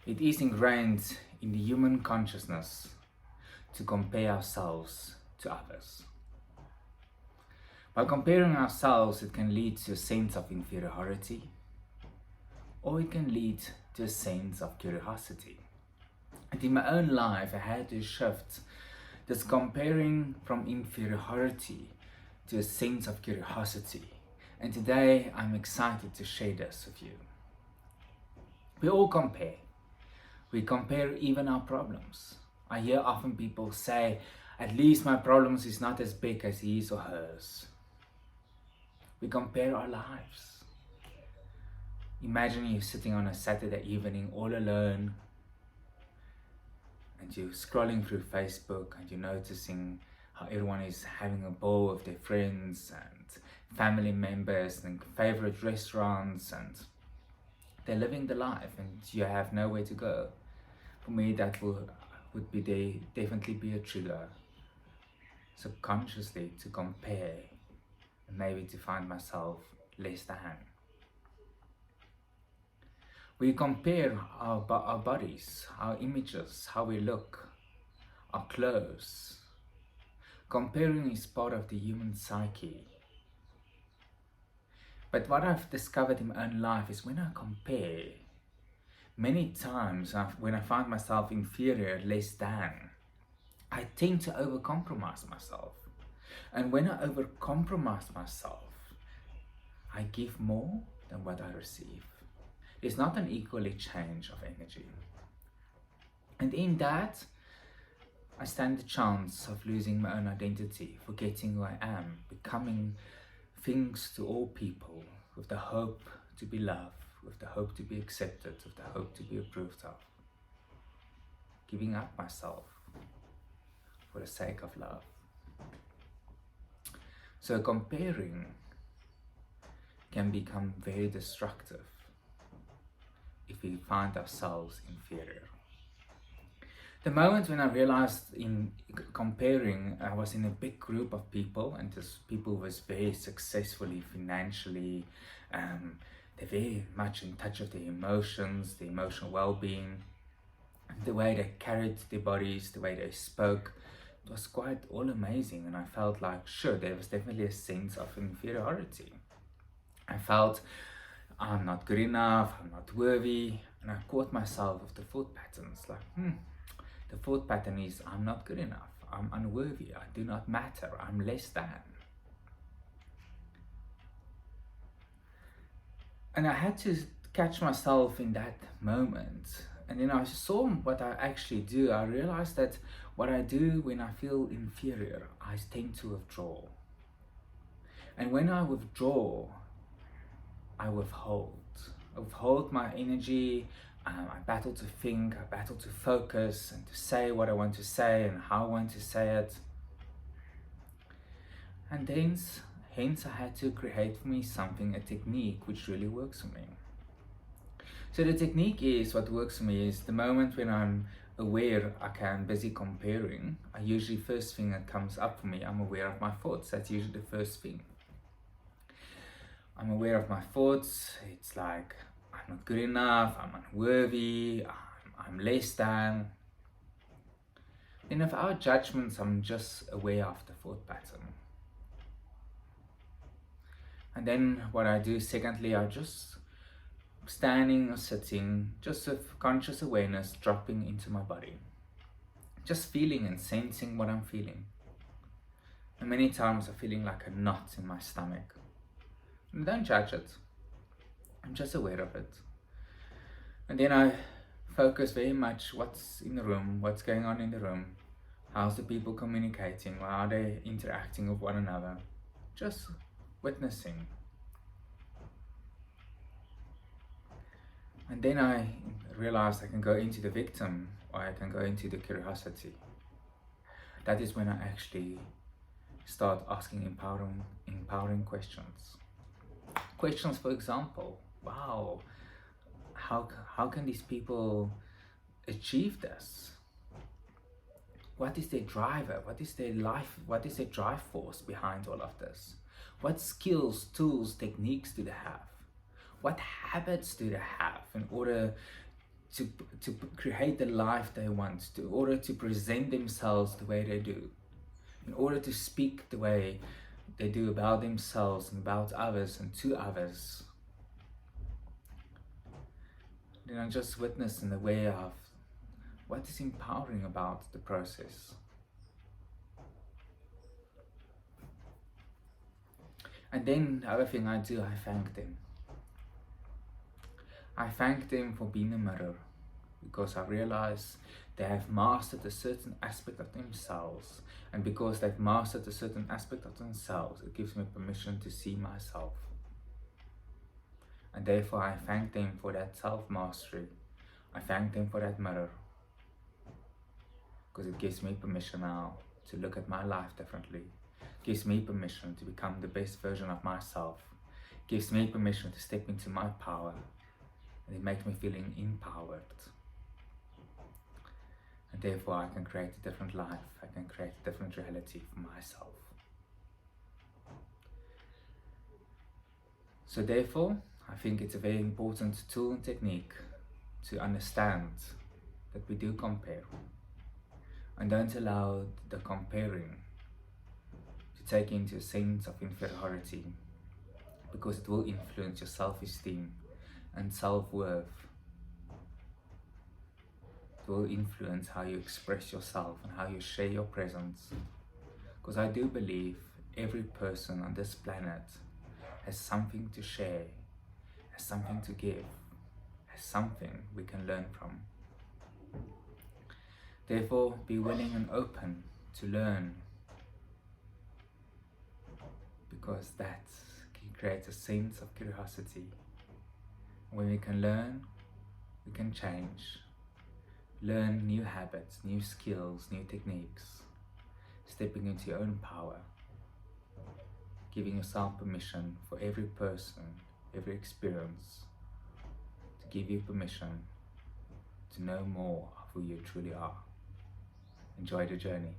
It is ingrained in the human consciousness to compare ourselves to others. By comparing ourselves, it can lead to a sense of inferiority, or it can lead to a sense of curiosity. And in my own life, I had to shift this comparing from inferiority to a sense of curiosity. And today, I'm excited to share this with you. We all compare. We compare even our problems. I hear often people say, at least my problems is not as big as his or hers. We compare our lives. Imagine you sitting on a Saturday evening all alone and you're scrolling through Facebook and you're noticing how everyone is having a ball with their friends and family members and favorite restaurants, and they're living the life and you have nowhere to go. For me, that would be definitely be a trigger, subconsciously, to compare and maybe to find myself less than. We compare our bodies, our images, how we look, our clothes. Comparing is part of the human psyche. But what I've discovered in my own life is when I compare, many times when I find myself inferior, less than, I tend to overcompromise myself. And when I overcompromise myself, I give more than what I receive. It's not an equal exchange of energy. And in that, I stand the chance of losing my own identity, forgetting who I am, becoming things to all people with the hope to be loved, with the hope to be accepted, with the hope to be approved of. Giving up myself for the sake of love. So comparing can become very destructive if we find ourselves inferior. The moment when I realized in comparing, I was in a big group of people, and this people was very successfully financially, they're very much in touch with their emotions, their emotional well-being, the way they carried their bodies, the way they spoke. It was quite all amazing, and I felt like, sure, there was definitely a sense of inferiority. I felt I'm not good enough, I'm not worthy, and I caught myself with the thought patterns like, the thought pattern is I'm not good enough, I'm unworthy, I do not matter, I'm less than. And I had to catch myself in that moment. And then I saw what I actually do. I realized that what I do when I feel inferior, I tend to withdraw. And when I withdraw, I withhold. I withhold my energy. I battle to think, I battle to focus and to say what I want to say and how I want to say it. And hence I had to create for me something, a technique which really works for me. So the technique is, what works for me is the moment when I'm aware, okay, I'm busy comparing, I usually, first thing that comes up for me, I'm aware of my thoughts. That's usually the first thing. I'm aware of my thoughts. It's like, I'm not good enough, I'm unworthy, I'm less than. Then without judgments, I'm just aware of the thought pattern. And then what I do, secondly, I just standing or sitting, just with conscious awareness dropping into my body. Just feeling and sensing what I'm feeling. And many times I'm feeling like a knot in my stomach. And don't judge it. I'm just aware of it. And then I focus very much what's in the room, what's going on in the room, how's the people communicating, how are they interacting with one another. Just witnessing. And then I realized I can go into the victim, or I can go into the curiosity. That is when I actually start asking empowering questions. Questions, for example, wow, how can these people achieve this? What is their driver? What is their life? What is their drive force behind all of this? What skills, tools, techniques do they have? What habits do they have in order to, to create the life they want, in order to present themselves the way they do, in order to speak the way they do about themselves and about others and to others. Then I just witness in the way of what is empowering about the process. And then the other thing I do, I thank them. I thank them for being a mirror, because I realize they have mastered a certain aspect of themselves, and because they've mastered a certain aspect of themselves, it gives me permission to see myself. And therefore I thank them for that self-mastery. I thank them for that mirror, because it gives me permission now to look at my life differently. It gives me permission to become the best version of myself. It gives me permission to step into my power, and it makes me feeling empowered. And therefore I can create a different life. I can create a different reality for myself. So therefore, I think it's a very important tool and technique to understand that we do compare. And don't allow the comparing to take into a sense of inferiority, because it will influence your self-esteem and self-worth. It will influence how you express yourself and how you share your presence. Because I do believe every person on this planet has something to share, has something to give, has something we can learn from. Therefore, be willing and open to learn, because that can create a sense of curiosity. When we can learn, we can change. Learn new habits, new skills, new techniques, stepping into your own power, giving yourself permission for every person, every experience, to give you permission to know more of who you truly are. Enjoy the journey.